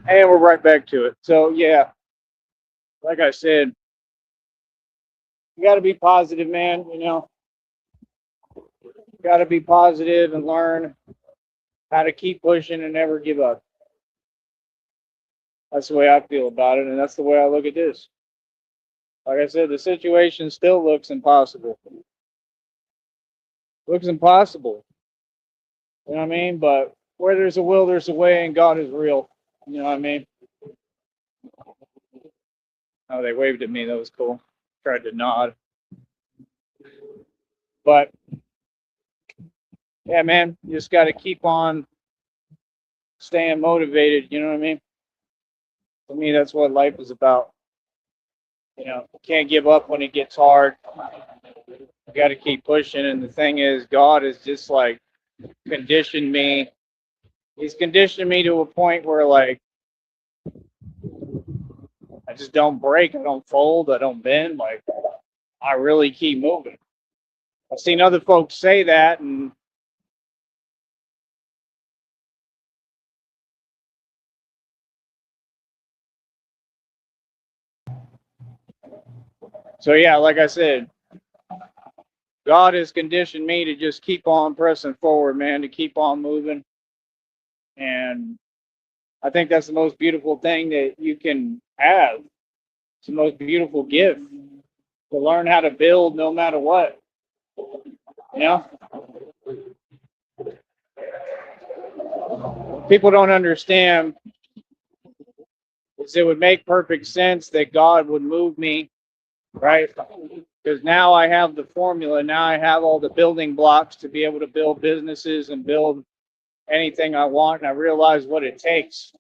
And we're right back to it. So yeah, like I said, you got to be positive, man. You got to be positive and learn how to keep pushing and never give up. That's the way I feel about it, and that's the way I look at this. Like I said, the situation still looks impossible. Looks impossible. You know what I mean? But where there's a will, there's a way, and God is real. You know what I mean? Oh, they waved at me. That was cool. Tried to nod. But yeah, man, you just got to keep on staying motivated. You know what I mean? For me, that's what life is about. You can't give up when it gets hard. You got to keep pushing. And the thing is, God is just like conditioned me. He's conditioned me to a point where, like, I just don't break. I don't fold. I don't bend. Like, I really keep moving. I've seen other folks say that, and so yeah, like I said, God has conditioned me to just keep on pressing forward, man, to keep on moving. And I think that's the most beautiful thing that you can have. It's the most beautiful gift to learn how to build no matter what. You know, people don't understand is it would make perfect sense that God would move me, right? Because now I have the formula. Now I have all the building blocks to be able to build businesses and build anything I want. And I realize what it takes.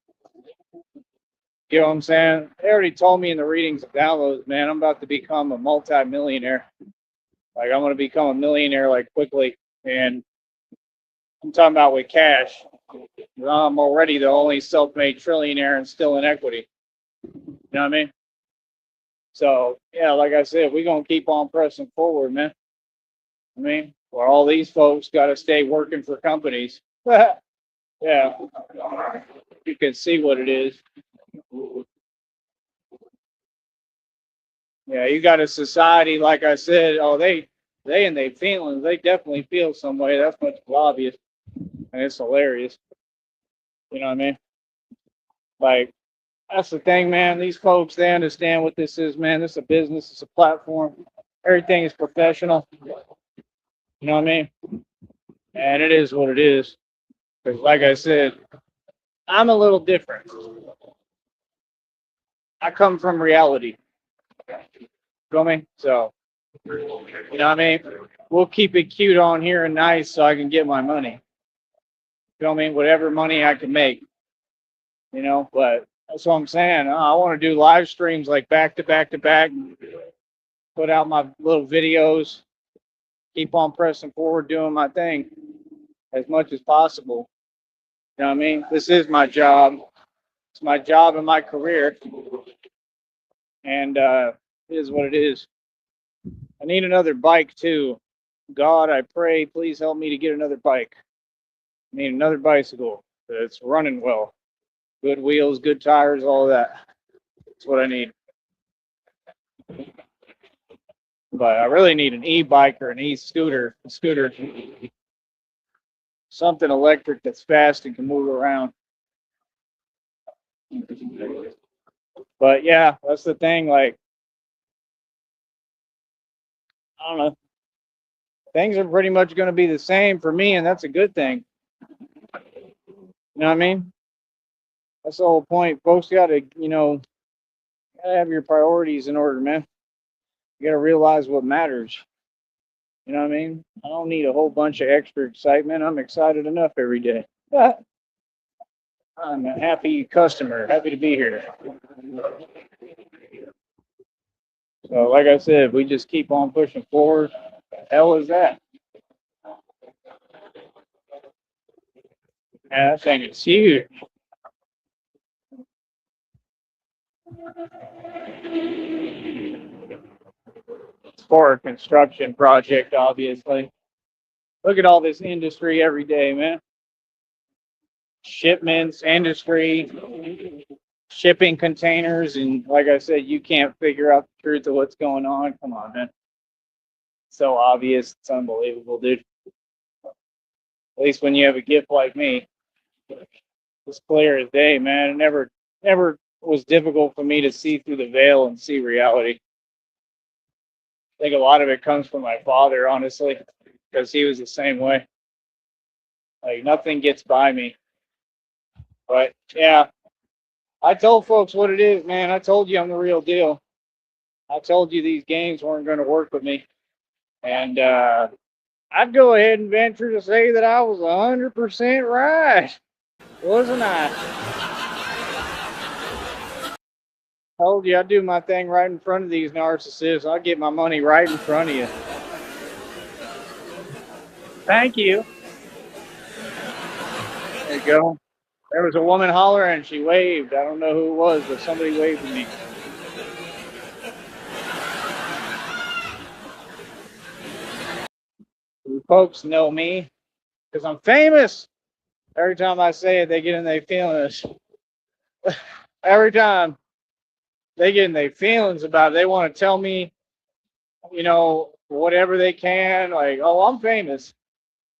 You know what I'm saying? They already told me in the readings of downloads, man, I'm about to become a multi-millionaire. Like, I'm going to become a millionaire, like, quickly. And I'm talking about with cash. I'm already the only self-made trillionaire and still in equity. You know what I mean? So, yeah, like I said, we're going to keep on pressing forward, man. I mean, where all these folks got to stay working for companies. Yeah, you can see what it is. Yeah, you got a society, like I said, oh, they and they feelings, they definitely feel some way. That's much obvious, and it's hilarious. You know what I mean? Like, that's the thing, man. These folks, they understand what this is, man. This is a business, it's a platform. Everything is professional. You know what I mean? And it is what it is. Because, like I said, I'm a little different. I come from reality. Feel me? So, you know what I mean? We'll keep it cute on here and nice so I can get my money. Feel me? Whatever money I can make, but that's what I'm saying. I want to do live streams like back to back to back, put out my little videos, keep on pressing forward, doing my thing as much as possible. You know what I mean? This is my job. It's my job and my career. And it is what it is. I need another bike too. God, I pray, please help me to get another bike. I need another bicycle that's running well. Good wheels, good tires, all of that. That's what I need. But I really need an e-bike or an e-scooter, something electric that's fast and can move around. But yeah, that's the thing. Like, I don't know. Things are pretty much going to be the same for me, and that's a good thing. You know what I mean? That's the whole point. Folks got to, gotta have your priorities in order, man. You got to realize what matters. You know what I mean? I don't need a whole bunch of extra excitement. I'm excited enough every day. I'm a happy customer. Happy to be here. So, like I said, we just keep on pushing forward. The hell is that? Yeah, that thing is huge. for a construction project, obviously. Look at all this industry every day, man. Shipments, industry, shipping containers, and like I said, you can't figure out the truth of what's going on. Come on, man. So obvious, it's unbelievable, dude. At least when you have a gift like me, it's clear as day, man. It never was difficult for me to see through the veil and see reality. I think a lot of it comes from my father, honestly, because he was the same way. Like nothing gets by me. But yeah, I told folks what it is, man. I told you I'm the real deal. I told you these games weren't going to work with me. And I'd go ahead and venture to say that I was 100% right. Wasn't I? Told you I'd do my thing right in front of these narcissists. I'll get my money right in front of you. Thank you. There you go. There was a woman hollering and she waved. I don't know who it was, but somebody waved at me. You folks know me because I'm famous. Every time I say it, they get in their feelings. Every time they get in their feelings about it, they want to tell me, whatever they can. Like, oh, I'm famous.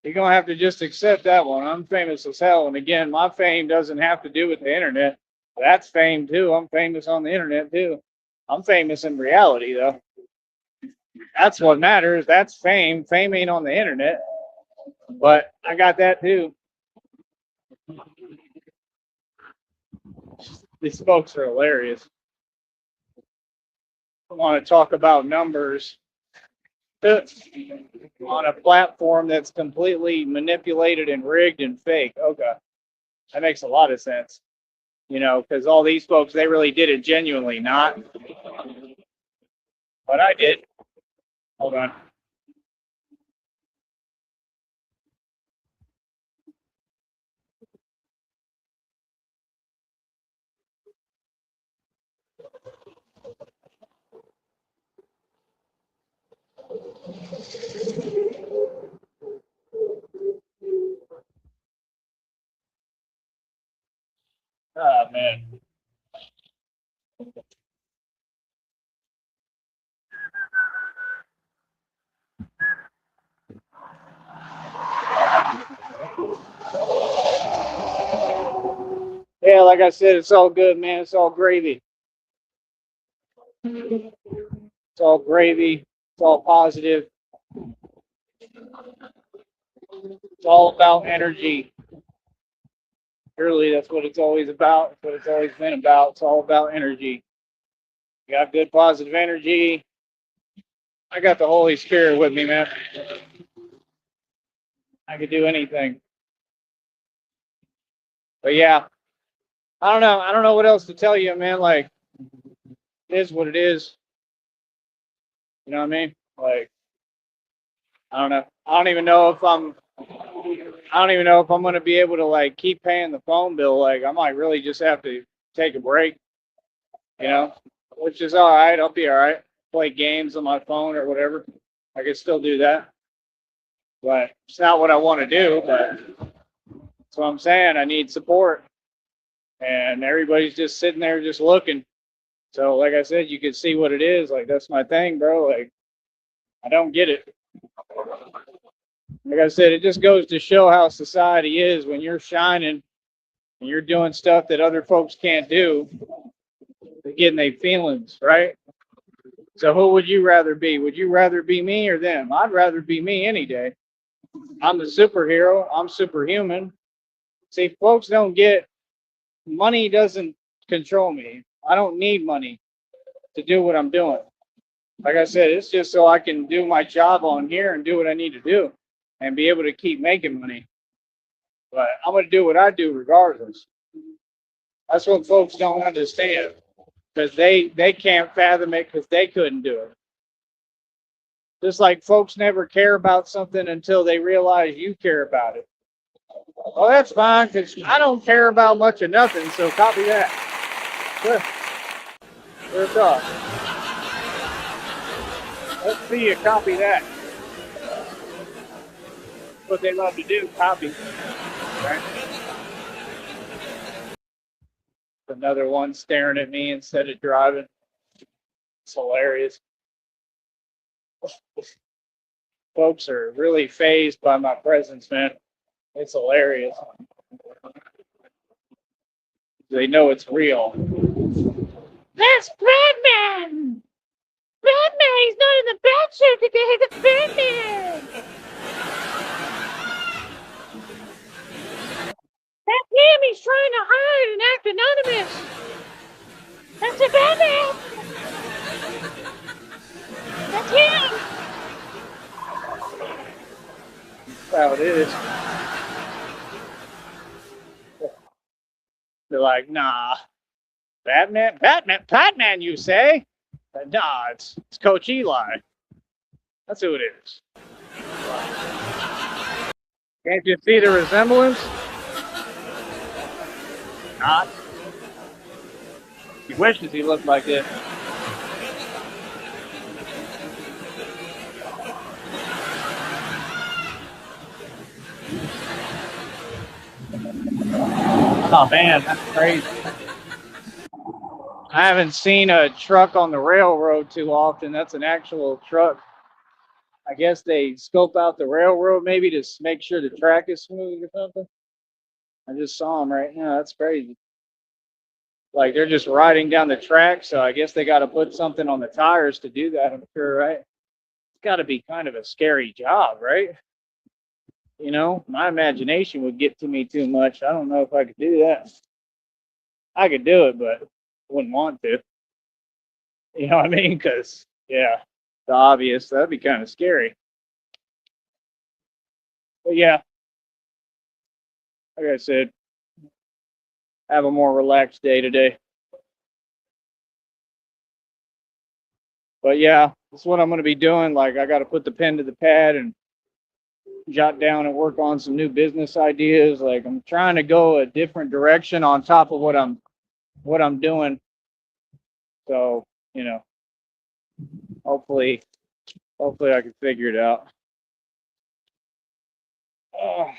You're going to have to just accept that one. I'm famous as hell. And again, my fame doesn't have to do with the internet. That's fame too. I'm famous on the internet too. I'm famous in reality though. That's what matters. That's fame. Fame ain't on the internet. But I got that too. These folks are hilarious. I want to talk about numbers on a platform that's completely manipulated and rigged and fake. Okay. That makes a lot of sense. Because all these folks, they really did it genuinely, not. But I did. Hold on. Oh, man. Yeah, like I said, it's all good, man. It's all gravy. It's all gravy. It's all positive. It's all about energy. Really, that's what it's always about. It's what it's always been about. It's all about energy. You got good positive energy. I got the Holy Spirit with me, man. I could do anything. But yeah, I don't know. I don't know what else to tell you, man. Like, it is what it is. You know what I mean? Like, I don't know. I don't even know if I'm going to be able to like keep paying the phone bill. Like, I might really just have to take a break, which is all right. I'll be all right. Play games on my phone or whatever. I can still do that. But it's not what I want to do. But that's what I'm saying. I need support. And everybody's just sitting there just looking. So, like I said, you can see what it is. Like, that's my thing, bro. Like, I don't get it. Like I said, it just goes to show how society is when you're shining and you're doing stuff that other folks can't do. They're getting their feelings, right? So who would you rather be? Would you rather be me or them? I'd rather be me any day. I'm the superhero. I'm superhuman. See, folks don't get, money doesn't control me. I don't need money to do what I'm doing. Like I said, it's just so I can do my job on here and do what I need to do and be able to keep making money. But I'm going to do what I do regardless. That's what folks don't understand because they can't fathom it because they couldn't do it. Just like folks never care about something until they realize you care about it. Well, that's fine because I don't care about much of nothing, so copy that. Sure. It's off. Let's see you copy that. What they love to do, copy. Right? Another one staring at me instead of driving. It's hilarious. Folks are really fazed by my presence, man. It's hilarious. They know it's real. That's Batman! Batman! He's not in the bat suit today. That's Batman! That's him. He's trying to hide and act anonymous. That's a Batman. That's him. That's how it is. They're like, nah. Batman, you say? Nah, it's Coach Eli. That's who it is. Can't you see the resemblance? Not. He wishes he looked like this. Oh man, that's crazy. I haven't seen a truck on the railroad too often. That's an actual truck. I guess they scope out the railroad maybe to make sure the track is smooth or something. I just saw them right now. That's crazy. Like they're just riding down the track, so I guess they got to put something on the tires to do that. I'm sure, right? It's got to be kind of a scary job, right? You know, my imagination would get to me too much. I don't know if I could do that. I could do it, but wouldn't want to. You know what I mean? Because, yeah, the obvious, that'd be kind of scary. But yeah, like I said, have a more relaxed day today. But yeah, that's what I'm going to be doing. Like, I got to put the pen to the pad and jot down and work on some new business ideas. Like, I'm trying to go a different direction on top of what I'm doing. So, you know, hopefully I can figure it out. Well,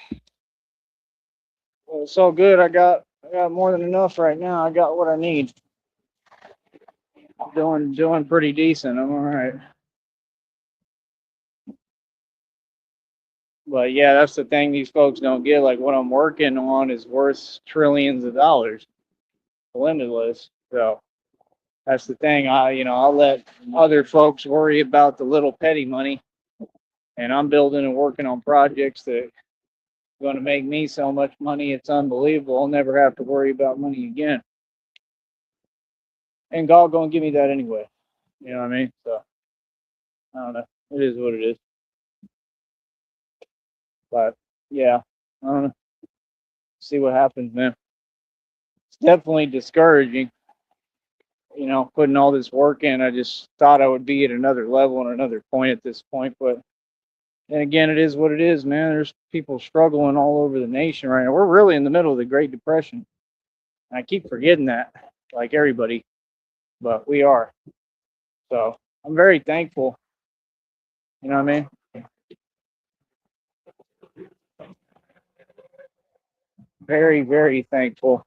it's all good. I got more than enough right now. I got what I need. Doing pretty decent. I'm all right. But yeah, that's the thing these folks don't get. Like what I'm working on is worth trillions of dollars, limitless. So that's the thing. I'll let other folks worry about the little petty money, and I'm building and working on projects that are going to make me so much money. It's unbelievable. I'll never have to worry about money again. And God gonna give me that anyway. You know what I mean? So I don't know. It is what it is. But yeah, I don't know. See what happens, man. It's definitely discouraging. You know, putting all this work in. I just thought I would be at another level and another point at this point. But then again, it is what it is, man. There's people struggling all over the nation right now. We're really in the middle of the Great Depression. And I keep forgetting that, like everybody, but we are. So I'm very thankful. You know what I mean? Very, very thankful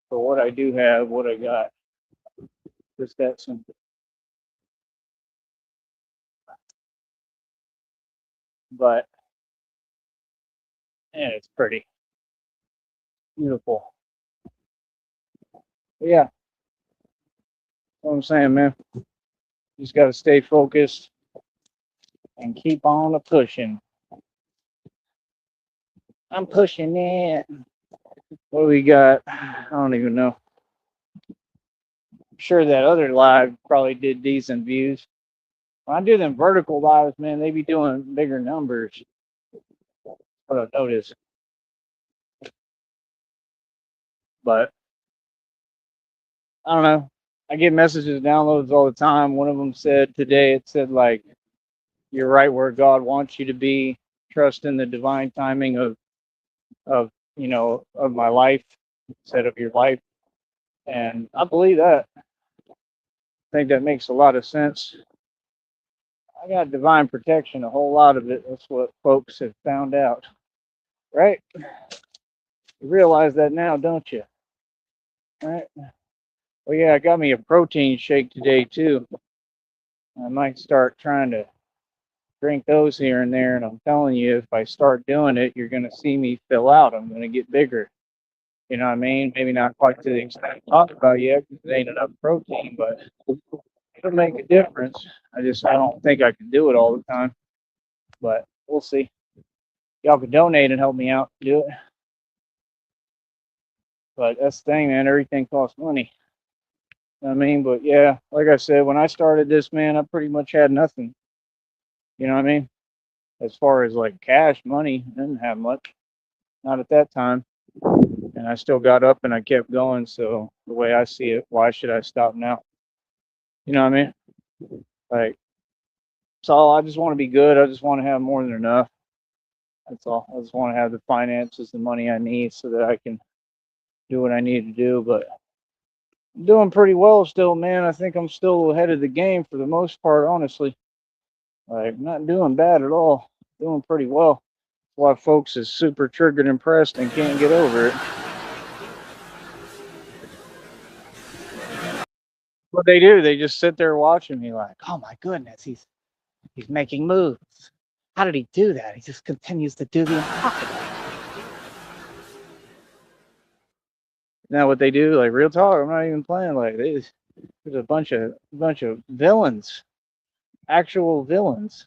for what I do have, what I got. Just that simple. But yeah, it's pretty beautiful. But yeah, what I'm saying, man. Just got to stay focused and keep on a pushing. I'm pushing it. What do we got? I don't even know. I'm sure that other live probably did decent views. When I do them vertical lives, man, they be doing bigger numbers. What I've noticed. But I don't know. I get messages, downloads all the time. One of them said today, it said like, you're right where God wants you to be. Trust in the divine timing of of my life, instead of your life. And I believe that. I think that makes a lot of sense. I got divine protection, a whole lot of it. That's what folks have found out, right? You realize that now, don't you? Right? Well, yeah, I got me a protein shake today too. I might start trying to drink those here and there. And I'm telling you, if I start doing it, you're going to see me fill out. I'm going to get bigger. You know what I mean? Maybe not quite to the extent I talked about yet because it ain't enough protein, but it'll make a difference. I don't think I can do it all the time, but we'll see. Y'all can donate and help me out to do it. But that's the thing, man. Everything costs money. You know what I mean? But yeah, like I said, when I started this, man, I pretty much had nothing. You know what I mean? As far as like cash money, I didn't have much. Not at that time. And I still got up and I kept going. So the way I see it, why should I stop now? You know what I mean? Like, so I just want to be good. I just want to have more than enough. That's all. I just want to have the finances, the money I need so that I can do what I need to do. But I'm doing pretty well still, man. I think I'm still ahead of the game for the most part, honestly. Like, not doing bad at all. Doing pretty well. That's why folks is super triggered and pressed and can't get over it. What they do, they just sit there watching me like, oh my goodness, he's making moves. How did he do that? He just continues to do the impossible. Now what they do, like real talk, I'm not even playing. Like there's a bunch of villains, actual villains.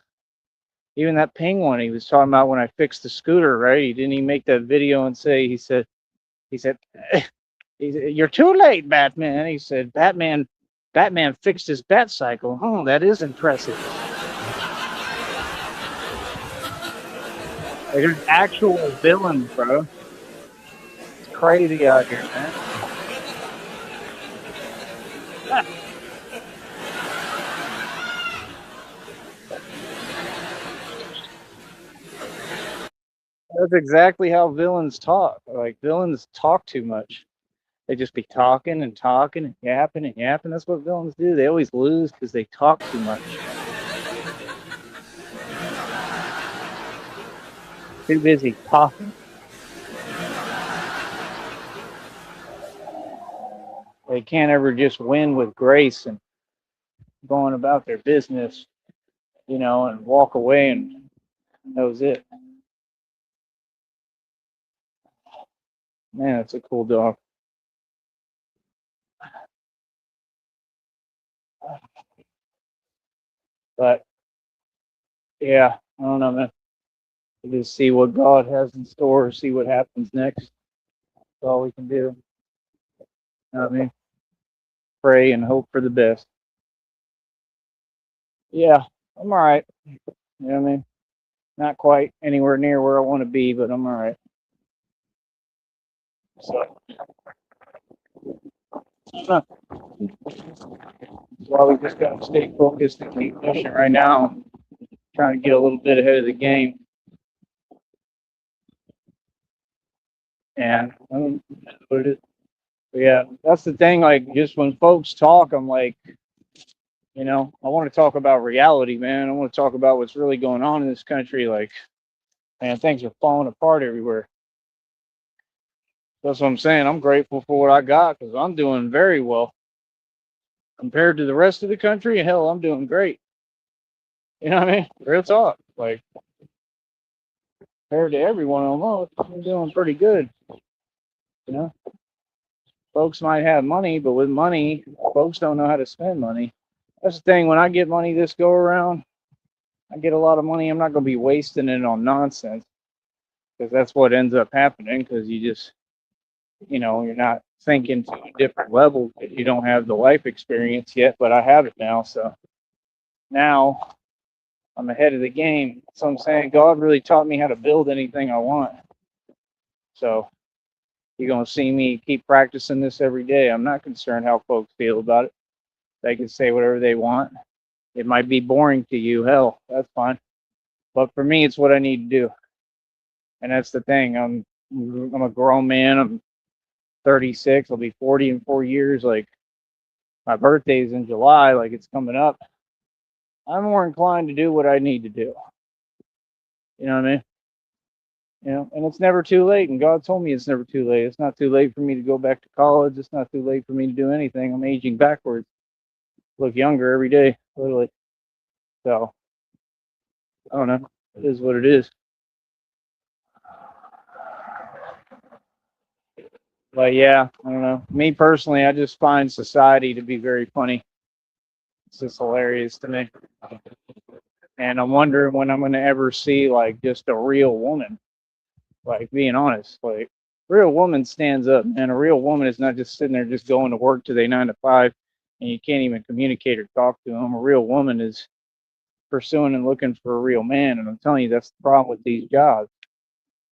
Even that Ping one he was talking about when I fixed the scooter, right? He didn't even make that video and say he said you're too late, Batman. He said Batman fixed his bat cycle. Oh, that is impressive. Like, there's actual villains, bro. It's crazy out here, man. That's exactly how villains talk. Like villains talk too much. They just be talking and talking and yapping and yapping. That's what villains do. They always lose because they talk too much. Too busy talking. They can't ever just win with grace and going about their business, you know, and walk away and that was it. Man, that's a cool dog. But yeah, I don't know, man. We just see what God has in store, see what happens next. That's all we can do. You know what I mean? Pray and hope for the best. Yeah, I'm all right. You know what I mean? Not quite anywhere near where I want to be, but I'm all right. So, that's why we just got to stay focused and keep pushing right now. Trying to get a little bit ahead of the game. And that's what it is. But yeah, that's the thing. Like, just when folks talk, I'm like, you know, I want to talk about reality, man. I want to talk about what's really going on in this country. Like, man, things are falling apart everywhere. That's what I'm saying. I'm grateful for what I got because I'm doing very well compared to the rest of the country. And hell, I'm doing great. You know what I mean? Real talk. Like, compared to everyone almost, I'm doing pretty good. You know, folks might have money, but with money, folks don't know how to spend money. That's the thing. When I get money this go around, I get a lot of money. I'm not going to be wasting it on nonsense because that's what ends up happening because you just, you know, you're not thinking to a different level because you don't have the life experience yet, but I have it now. So now I'm ahead of the game. So I'm saying God really taught me how to build anything I want. So you're going to see me keep practicing this every day. I'm not concerned how folks feel about it. They can say whatever they want. It might be boring to you. Hell, that's fine. But for me, it's what I need to do. And that's the thing. I'm a grown man. I'm 36. I'll be 40 in 4 years. Like, my birthday's in July. Like, it's coming up. I'm more inclined to do what I need to do. You know what I mean? You know, and it's never too late. And God told me it's never too late. It's not too late for me to go back to college. It's not too late for me to do anything. I'm aging backwards. Look younger every day, literally. So I don't know. It is what it is. But yeah, I don't know. Me personally, I just find society to be very funny. It's just hilarious to me. And I'm wondering when I'm going to ever see like just a real woman. Like being honest, like real woman stands up, and a real woman is not just sitting there just going to work to their 9 to 5, and you can't even communicate or talk to them. A real woman is pursuing and looking for a real man, and I'm telling you that's the problem with these jobs.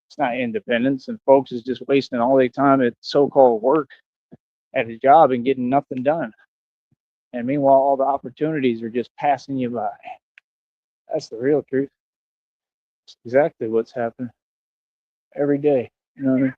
It's not independence, and folks is just wasting all their time at so-called work at a job and getting nothing done. And meanwhile, all the opportunities are just passing you by. That's the real truth. It's exactly what's happening every day. You know what I mean?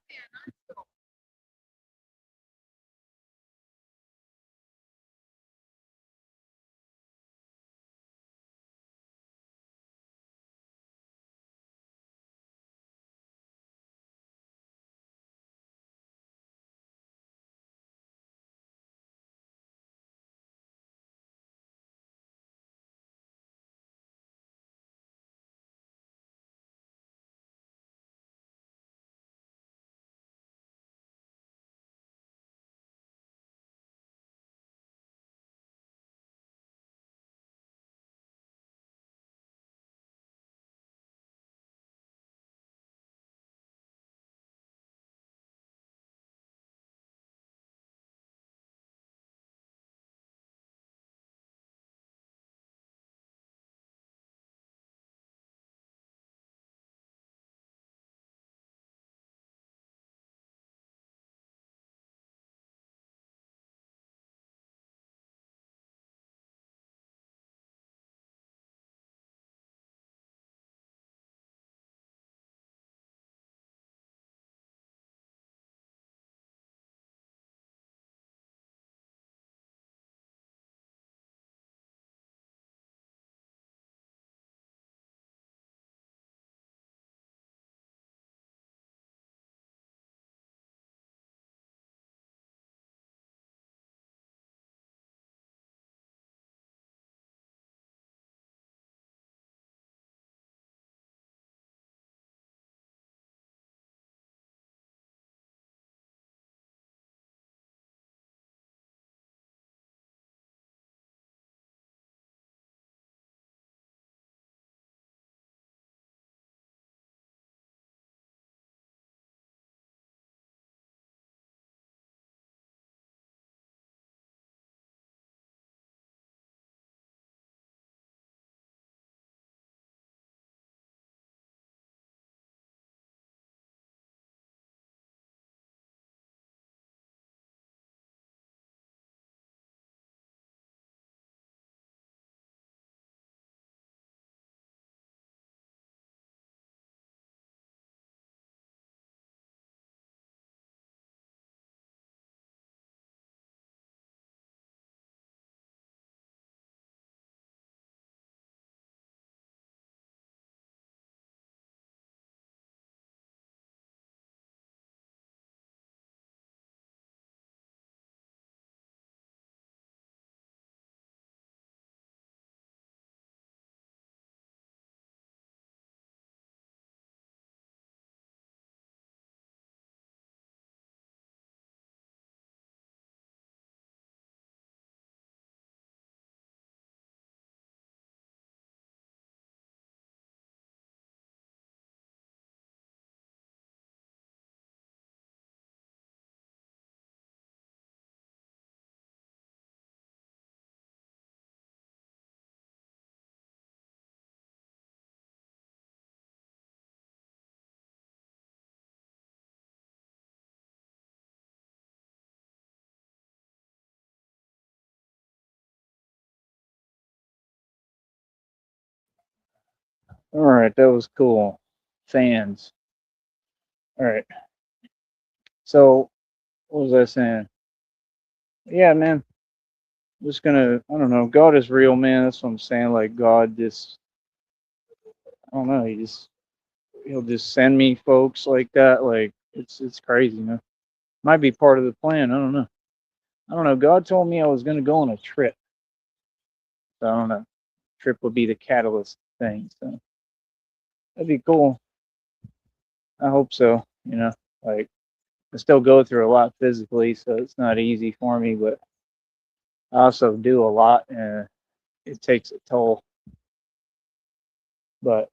All right, that was cool. Fans. All right. So what was I saying? Yeah, man. just gonna, I don't know, God is real, man. That's what I'm saying. Like God just, I don't know, he'll just send me folks like that. Like it's crazy, man. Might be part of the plan. I don't know. I don't know. God told me I was gonna go on a trip. So I don't know. Trip would be the catalyst thing. So that'd be cool. I hope so. Like I still go through a lot physically, so it's not easy for me, but I also do a lot and it takes a toll. But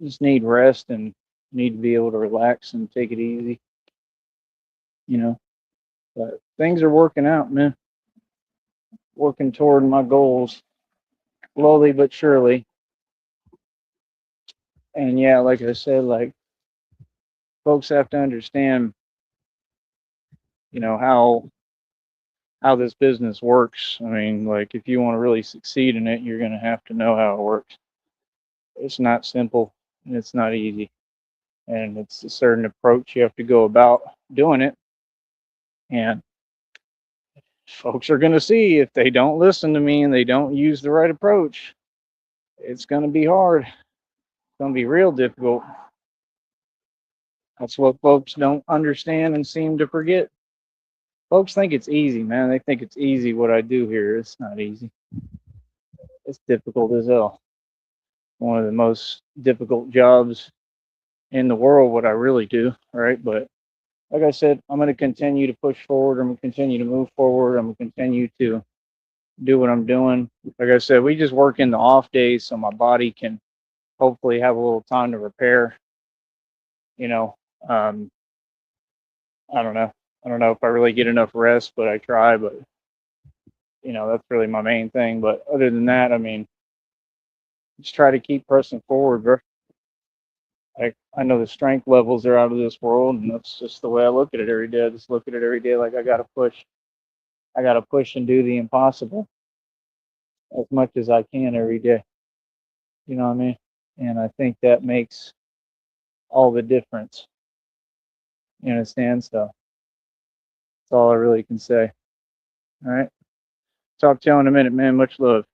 just need rest and need to be able to relax and take it easy, you know. But things are working out, man. Working toward my goals slowly but surely. And yeah, like I said, like folks have to understand, how this business works. I mean, like if you want to really succeed in it, you're gonna have to know how it works. It's not simple and it's not easy. And it's a certain approach you have to go about doing it. And folks are gonna see if they don't listen to me and they don't use the right approach, it's gonna be hard. It's gonna be real difficult. That's what folks don't understand and seem to forget. Folks think it's easy, man. They think it's easy what I do here. It's not easy. It's difficult as hell. One of the most difficult jobs in the world, what I really do, right? But like I said, I'm going to continue to push forward. I'm going to continue to move forward. I'm going to continue to do what I'm doing. Like I said, we just work in the off days so my body can hopefully have a little time to repair. You know, um, I don't know. I don't know if I really get enough rest, but I try. But that's really my main thing. But other than that, I mean, just try to keep pressing forward, bro. I know the strength levels are out of this world, and that's just the way I look at it every day. I just look at it every day like I gotta push. I gotta push and do the impossible as much as I can every day. You know what I mean? And I think that makes all the difference. You understand? So that's all I really can say. All right. Talk to you in a minute, man. Much love.